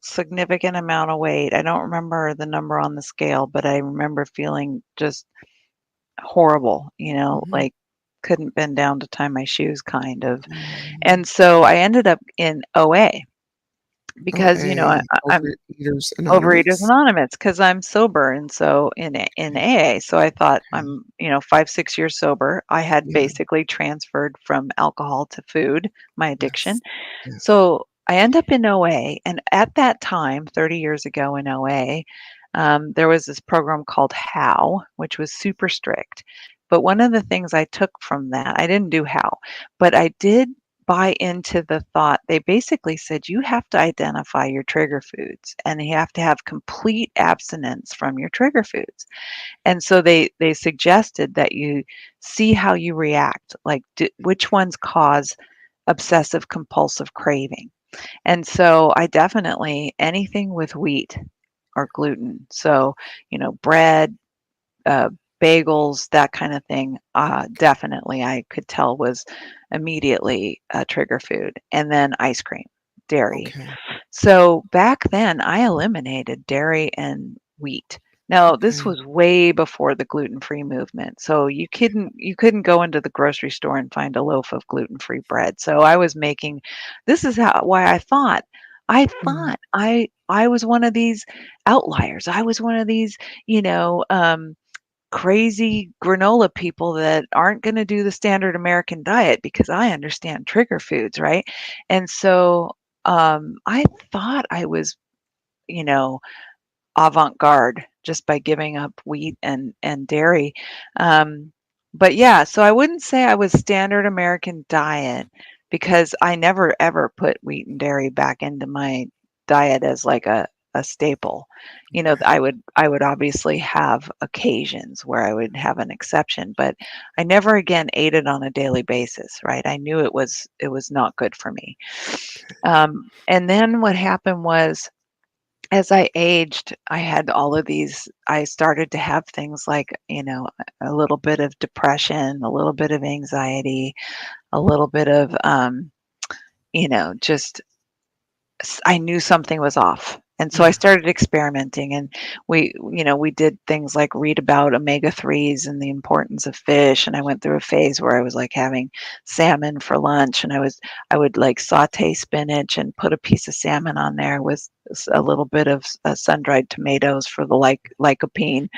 significant amount of weight. I don't remember the number on the scale, but I remember feeling just horrible, Mhm. like couldn't bend down to tie my shoes kind of. Mm. And so I ended up in OA because, OA, I'm Overeaters Overeaters Anonymous? Anonymous because I'm sober, and so in Okay, AA, so I thought okay. I'm, 5, 6 years sober. I had Yeah, basically transferred from alcohol to food, my addiction. yes, yes. So I end up in OA, and at that time, 30 years ago in OA, there was this program called HOW, which was super strict. But one of the things I took from that, I didn't do HOW, but I did buy into the thought. They basically said you have to identify your trigger foods and you have to have complete abstinence from your trigger foods. And so they suggested that you see how you react, like which ones cause obsessive compulsive craving. And so I definitely anything with wheat or gluten. So, bread, uh, bagels, that kind of thing, definitely I could tell was immediately a trigger food. And then ice cream, dairy. Okay, So back then, I eliminated dairy and wheat. Now, this okay. was way before the gluten-free movement. So you couldn't go into the grocery store and find a loaf of gluten-free bread. So I was making this is how why I thought Mhm. I was one of these outliers. I was one of these, you know, um, crazy granola people that aren't going to do the standard American diet because I understand trigger foods, right? And so I thought I was, you know, avant-garde just by giving up wheat and dairy. Um, but yeah, so I wouldn't say I was standard American diet because I never ever put wheat and dairy back into my diet as like a staple. I would obviously have occasions where I would have an exception, but I never again ate it on a daily basis, right? I knew it was not good for me. And then what happened was as I aged, I had all of these I started to have things like, a little bit of depression, a little bit of anxiety, a little bit of, just I knew something was off. And so I Yeah, started experimenting and we did things like read about omega-3s and the importance of fish. And I went through a phase where I was like having salmon for lunch and I would like saute spinach and put a piece of salmon on there with a little bit of sun-dried tomatoes for the lycopene,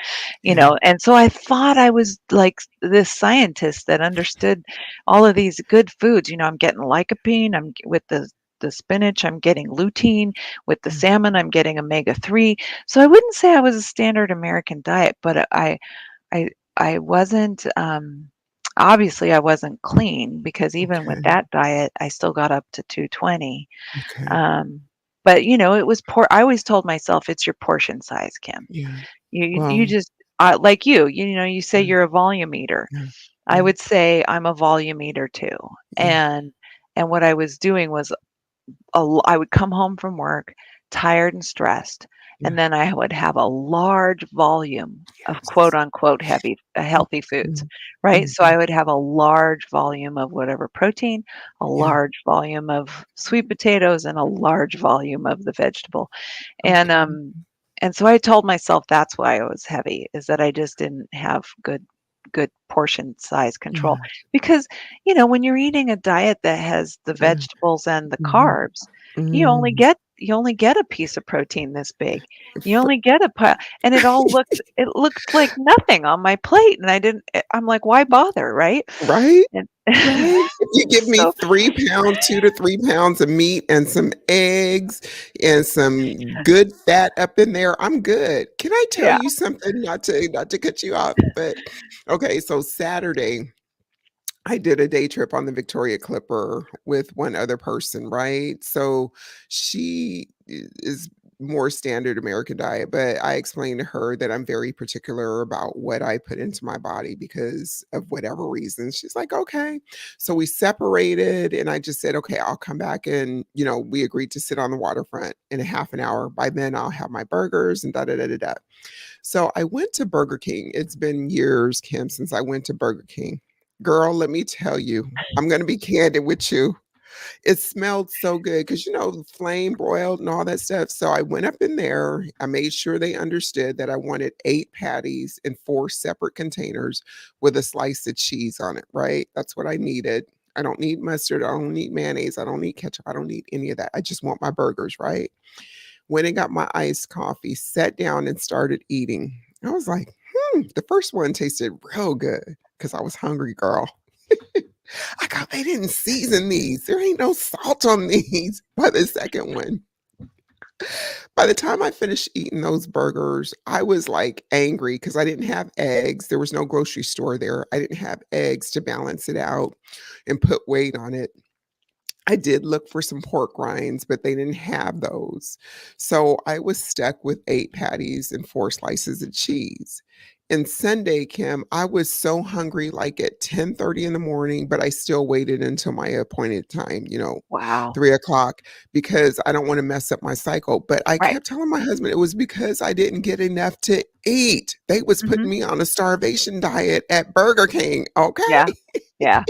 yeah. and so I thought I was like this scientist that understood all of these good foods. I'm getting lycopene, with the spinach, I'm getting lutein. With the Mm. salmon, I'm getting omega-3. So I wouldn't say I was a standard American diet, but I wasn't. Obviously, I wasn't clean because even with Okay. that diet, I still got up to 220. Okay. Um, but it was I always told myself it's your portion size, Kim. Yeah. You Well, just like you say yeah, you're a volume eater. yeah, I yeah, would say I'm a volume eater too. yeah, And what I was doing was I would come home from work tired and stressed, yeah. and then I would have a large volume of quote Yes. unquote healthy foods, Mhm, right? So mhm. I would have a large volume of whatever protein, a Yeah. large volume of sweet potatoes, and a large volume of the vegetable. And Okay. um and so I told myself that's why I was heavy, is that I just didn't have good portion size control. Yeah. Because, when you're eating a diet that has the Yeah. vegetables and the Mhm. carbs, Mm. you only get a piece of protein this big. You For only get and it looked like nothing on my plate, and I'm like, why bother, right? right? And Right? If you give me so 3 pounds, 2 to 3 pounds of meat and some eggs and some good fat up in there, I'm good. Can I tell yeah. you something? Not to cut you off, but okay, so Saturday I did a day trip on the Victoria Clipper with one other person, right? So she is more standard American diet, but I explained to her that I'm very particular about what I put into my body because of whatever reason. She's like, okay. So we separated, and I just said, okay, I'll come back. And, we agreed to sit on the waterfront in a half an hour. By then, I'll have my burgers and da da da da da. So I went to Burger King. It's been years, Kim, since I went to Burger King. Girl, let me tell you, I'm going to be candid with you. It smelled so good because, flame broiled and all that stuff. So I went up in there. I made sure they understood that I wanted 8 patties in 4 separate containers with a slice of cheese on it, right? That's what I needed. I don't need mustard. I don't need mayonnaise. I don't need ketchup. I don't need any of that. I just want my burgers, right? Went and got my iced coffee, sat down and started eating. I was like, the first one tasted real good because I was hungry, girl. I got they didn't season these. There ain't no salt on these. By the second one, by the time I finished eating those burgers, I was like angry because I didn't have eggs. There was no grocery store there. I didn't have eggs to balance it out and put weight on it. I did look for some pork rinds, but they didn't have those. So I was stuck with 8 patties and 4 slices of cheese. And Sunday, Kim, I was so hungry, like at 10:30 in the morning, but I still waited until my appointed time, Wow. 3 o'clock, because I don't want to mess up my cycle. But I Right. kept telling my husband it was because I didn't get enough to eat. They was Mhm. putting me on a starvation diet at Burger King. Okay. Yeah. Yeah.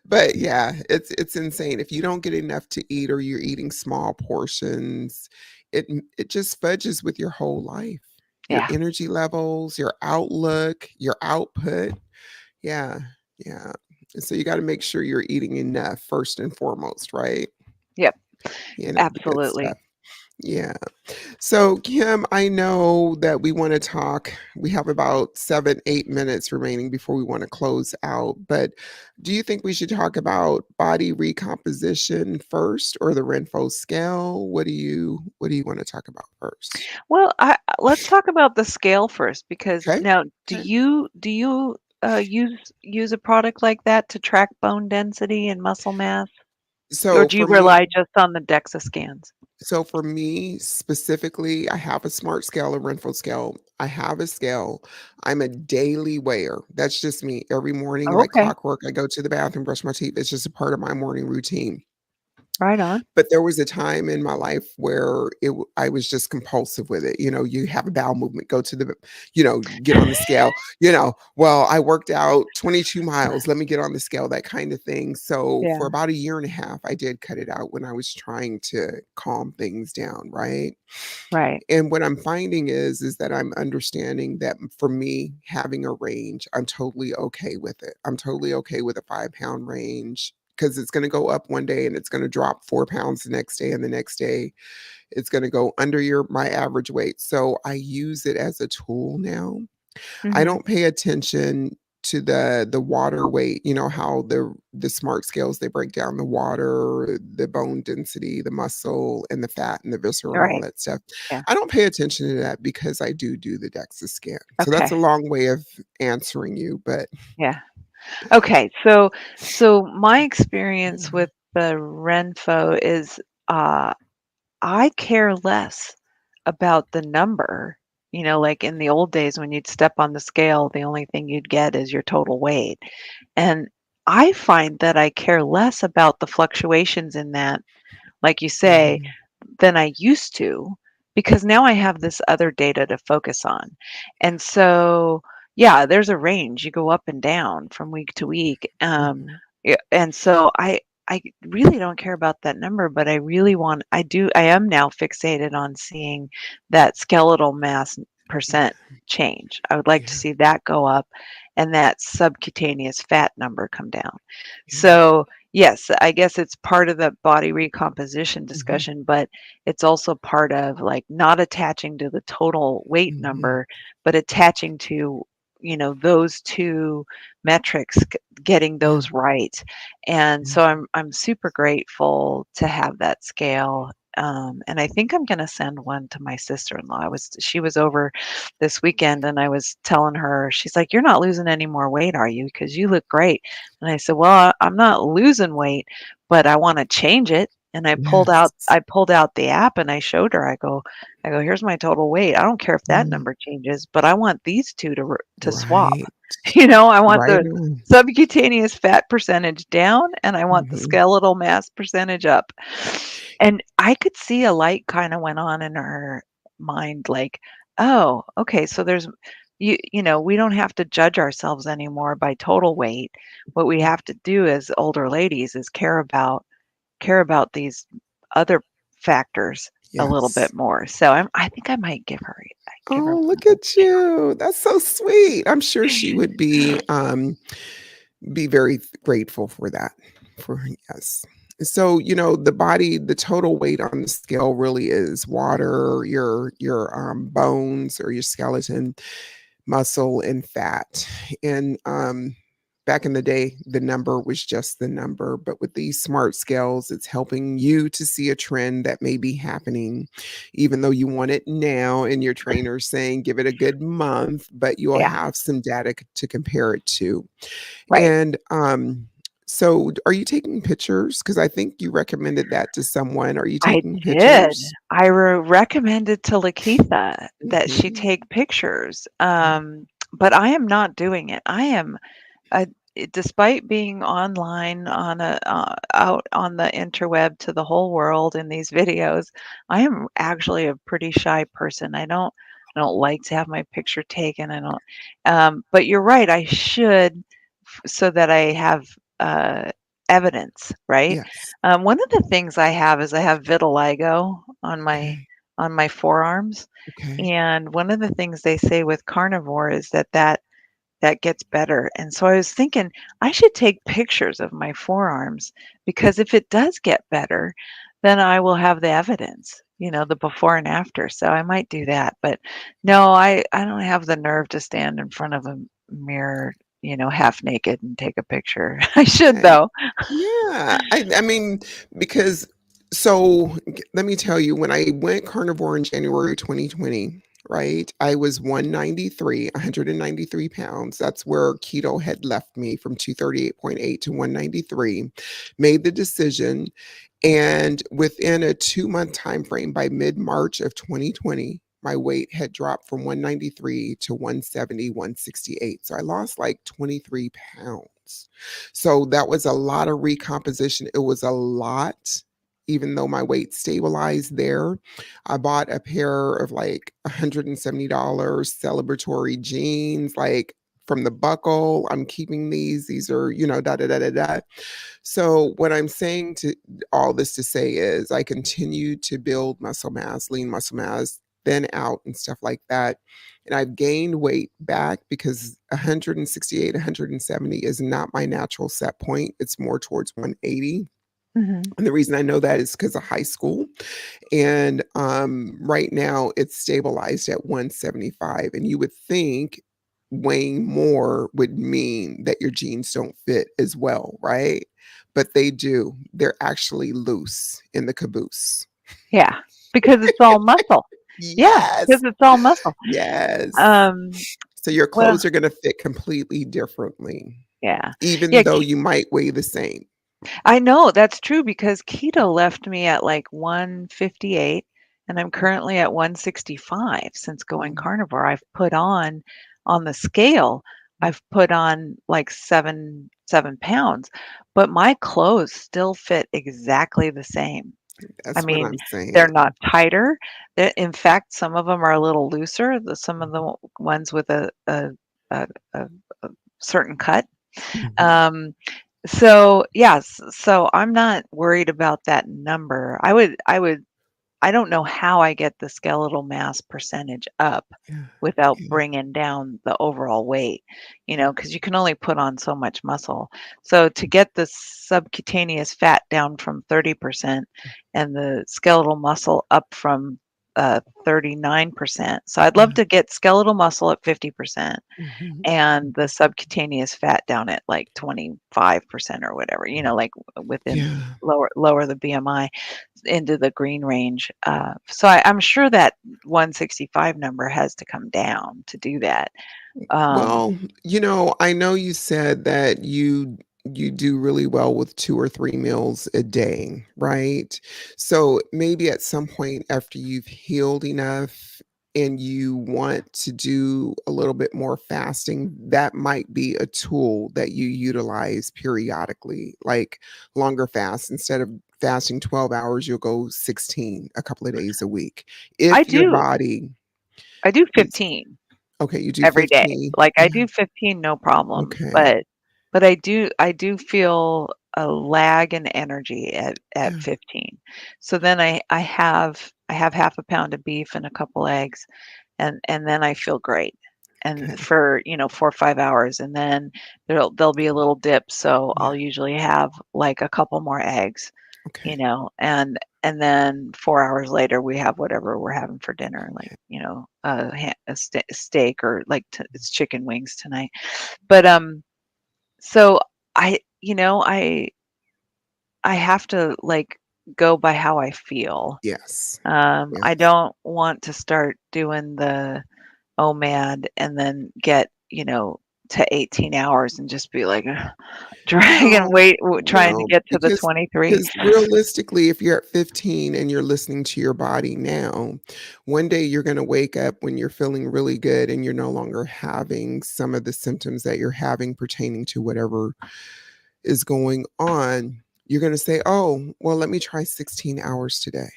But yeah, it's insane. If you don't get enough to eat or you're eating small portions, it just fudges with your whole life. Your Yeah. energy levels, your outlook, your output. Yeah. Yeah. And so you got to make sure you're eating enough first and foremost, right? Yep. The good Absolutely. stuff. Yeah. So, Kim, I know that we want to talk. We have about 7, 8 minutes remaining before we want to close out. But do you think we should talk about body recomposition first or the Renfro scale? What do you want to talk about first? Well, let's talk about the scale first, because Okay. now, do Okay. you use a product like that to track bone density and muscle mass, or So do you for me, rely just on the Dexa scans? So for me specifically, I have a smart scale, a Renfro scale. I have a scale. I'm a daily weigher. That's just me. Every morning, like Okay, clockwork, I go to the bathroom, brush my teeth. It's just a part of my morning routine. right on. But there was a time in my life where I was just compulsive with it. You have a bowel movement, go to get on the scale. Well, I worked out 22 miles. Let me get on the scale, that kind of thing. So Yeah. for about a year and a half, I did cut it out when I was trying to calm things down, right? Right. And what I'm finding is that I'm understanding that for me, having a range, I'm totally okay with it. I'm totally okay with a 5 pound range because it's going to go up one day and it's going to drop 4 pounds the next day, and the next day it's going to go under my average weight. So I use it as a tool now. I Mhm. don't pay attention to the water weight, how the smart scales, they break down the water, the bone density, the muscle and the fat and the viscera and all Right. that stuff. Yeah. I don't pay attention to that because I do the Dexa scan. So that's Okay. a long way of answering you, but Yeah. Okay, so my experience with the Renfo is uh I care less about the number. Like in the old days when you'd step on the scale, the only thing you'd get is your total weight. And I find that I care less about the fluctuations in that, like you say, Mhm, than I used to, because now I have this other data to focus on. And so, yeah, there's a range. You go up and down from week to week. mhm, Yeah, and so I really don't care about that number, but I am now fixated on seeing that skeletal mass percent change. I would like to yeah, see that go up and that subcutaneous fat number come down. yeah, So, yes, I guess it's part of the body recomposition mhm, discussion, but it's also part of like not attaching to the total weight mhm, number, but attaching to, those two metrics, getting yeah, those right. And so mhm, I'm super grateful to have that scale. And I think I'm going to send one to my sister-in-law. She was over this weekend and I was telling her, she's like, "You're not losing any more weight, are you? Because you look great." And I said, "Well, I'm not losing weight, but I want to change it." And yes, I pulled out the app and I showed her. I go, "Here's my total weight. I don't care if that mm, number changes, but I want these two to swap." right, I want right the on, subcutaneous fat percentage down and I want the mhm, skeletal mass percentage up. And I could see a light kind of went on in her mind like, "Oh, okay, so we don't have to judge ourselves anymore by total weight. What we have to do as older ladies is care about these other factors a little yes. bit more." So I think I give her Oh, one of look those at you. That's so sweet. I'm sure she scales. would be very grateful for that. For yes. So, the body, the total weight on the scale really is water, your bones or your skeleton, muscle and fat. And back in the day, the number was just the number, but with these smart scales, it's helping you to see a trend that may be happening, even though you want it now and your trainer's saying give it a good month, but you'll Yeah, have some data to compare it to. right. And so are you taking pictures? Because I think you recommended that to someone. Are you I taking did. pictures? I recommended to Lakeitha that she Mhm. take pictures, but I am not doing it. Uh, despite being online out on the interweb to the whole world in these videos, I am actually a pretty shy person. I don't like to have my picture taken. I don't. But you're right. I should, so that I have uh, evidence, right? Yes. One of the things I have is I have vitiligo Okay. on my forearms, Okay. and one of the things they say with carnivore is that gets better. And so I was thinking I should take pictures of my forearms because if it does get better, then I will have the evidence, the before and after. So I might do that. But no, I don't have the nerve to stand in front of a mirror, half naked and take a picture. I should Okay. though. Yeah. I mean, because so let me tell you, when I went carnivore in January 2020, right? I was 193, 193 pounds. That's where keto had left me from 238.8 to 193. Made the decision. And within a 2-month time frame, by mid-March of 2020, my weight had dropped from 193 to 170, 168. So I lost like 23 pounds. So that was a lot of recomposition. It was a lot, even though my weight stabilized there. I bought a pair of like $170 celebratory jeans, like from the buckle. I'm keeping these. These are, da da da da da. So, what I'm saying to all this to say is, I continue to build muscle mass, lean muscle mass, thin out, and stuff like that. And I've gained weight back because 168, 170 is not my natural set point. It's more towards 180. Mhm. And the reason I know that is because of high school. And right now it's stabilized at 175. And you would think weighing more would mean that your jeans don't fit as well, right? But they do. They're actually loose in the caboose. Yeah, because it's all muscle. Yeah, because Yes. it's all muscle. Yes. Um, So your well, clothes are going to fit completely differently. Yeah. even Yeah, though you might weigh the same. I know that's true because keto left me at like 158 and I'm currently at 165 since going Mhm. carnivore. I've put on the scale, I've put on like 7 pounds, but my clothes still fit exactly the same. I That's what mean, I'm they're not saying. tighter. In fact, some of them are a little looser, some of the ones with a, a certain cut. Mhm. Um, so, yes, so I'm not worried about that number. I don't know how I get the skeletal mass percentage up Yeah, without yeah, bringing down the overall weight, yeah, because you can only put on so much muscle. So to get the subcutaneous fat down from 30% and the skeletal muscle up from 39%. So I'd love yeah. to get skeletal muscle at 50% Mhm. and the subcutaneous fat down at like 25% or whatever, like within Yeah. lower the BMI into the green range. So I'm sure that 165 number has to come down to do that. Um, Well, I know you said that you do really well with 2 or 3 meals a day, right? So, maybe at some point after you've healed enough and you want to do a little bit more fasting, that might be a tool that you utilize periodically, like longer fasts. Instead of fasting 12 hours, you'll go 16 a couple of days a week. I If your do. body I do is 15. okay, you do Every day. 15. Like, I Yeah. do 15, no problem, Okay. but I do feel a lag in energy at Yeah. 15. So then I have half a pound of beef and a couple eggs, and then I feel great. And Okay. for, 4 or 5 hours, and then there'll be a little dip, so Yeah. I'll usually have, like, a couple more eggs, Okay. and then 4 hours later, we have whatever we're having for dinner, like, a steak or, like, it's chicken wings tonight. But, so I you know, I have to, like, go by how I feel. Yes. I Yes. don't want to start doing the OMAD and then get, to 18 hours and just be like, dragging No, weight trying to no, get to the because 23. because realistically, if you're at 15 and you're listening to your body now, one day you're gonna wake up when you're feeling really good and you're no longer having some of the symptoms that you're having pertaining to whatever is going on. You're gonna say, "Oh, well, let me try 16 hours today."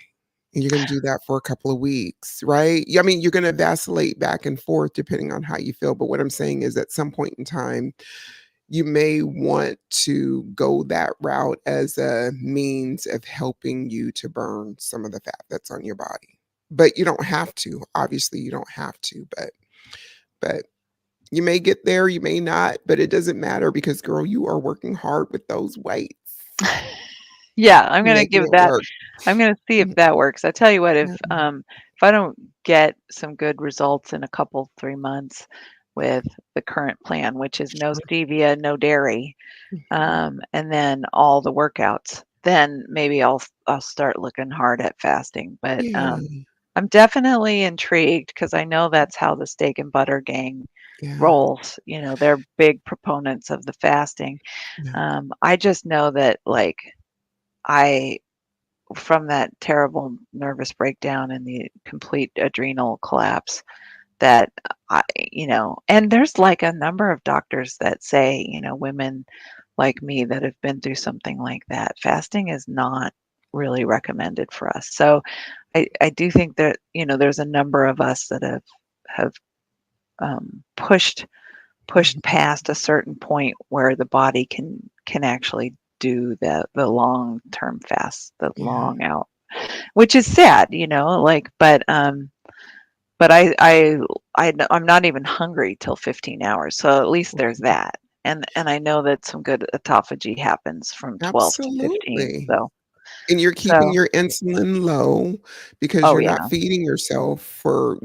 And you're gonna do that for a couple of weeks, right? Yeah, I mean, you're gonna vacillate back and forth depending on how you feel, but what I'm saying is at some point in time, you may want to go that route as a means of helping you to burn some of the fat that's on your body. But you don't have to. Obviously, you don't have to, but you may get there, you may not, but it doesn't matter because girl, you are working hard with those weights, Yeah, I'm gonna making give it that work. I'm gonna see if Mhm. that works. I tell you what, Yeah, if I don't get some good results in a couple, 3 months with the current plan, which is no stevia, no dairy, mhm. and then all the workouts, then maybe I'll start looking hard at fasting. But Yeah, I'm definitely intrigued because I know that's how the steak and butter gang yeah, rolls. They're big proponents of the fasting. yeah, I just know that, like, I from that terrible nervous breakdown and the complete adrenal collapse that and there's like a number of doctors that say, women like me that have been through something like that, fasting is not really recommended for us. So I do think that, there's a number of us that have pushed mhm, past a certain point where the body can actually do the long term fast, the yeah, long out, which is sad, like, but I'm not even hungry till 15 hours, so at least there's that. And I know that some good autophagy happens from 12 to 15. absolutely. So And you're keeping so your insulin low because oh you're not yeah. feeding yourself for,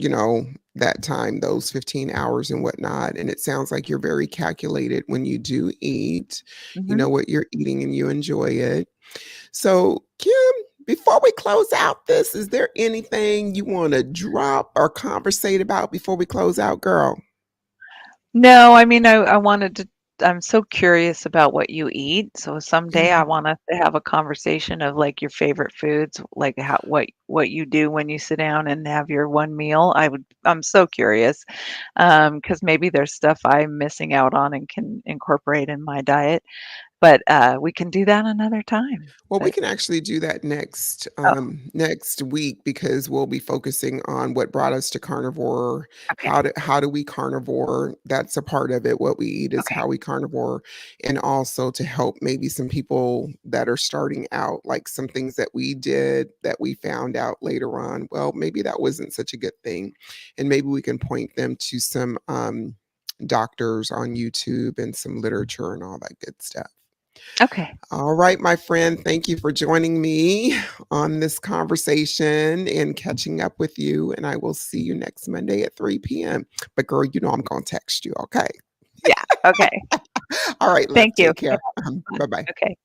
that time, those 15 hours and whatnot. And it sounds like you're very calculated when you do eat. You Mhm. know what you're eating and you enjoy it. So, Kim, before we close out this, is there anything you want to drop or conversate about before we close out, girl? No, I mean, I wanted to I'm so curious about what you eat. So someday I Yeah. want us to have a conversation of like your favorite foods, like how what you do when you sit down and have your one meal. I'm so curious because maybe there's stuff I'm missing out on and can incorporate in my diet. But we can do that another time. Well, we But can actually do that oh, next week because we'll be focusing on what brought us to carnivore. okay, How do we carnivore? That's a part of it. What we eat is okay, how we carnivore, and also to help maybe some people that are starting out, like some things that we did that we found out later on. Well, maybe that wasn't such a good thing, and maybe we can point them to some doctors on YouTube and some literature and all that good stuff. okay. All right, my friend, thank you for joining me on this conversation and catching up with you. And I will see you next Monday at 3 p.m. But, girl, you know I'm going to text you. Okay. Yeah. Okay. All right, love. Thank you. Take care. Yeah, Bye bye. okay.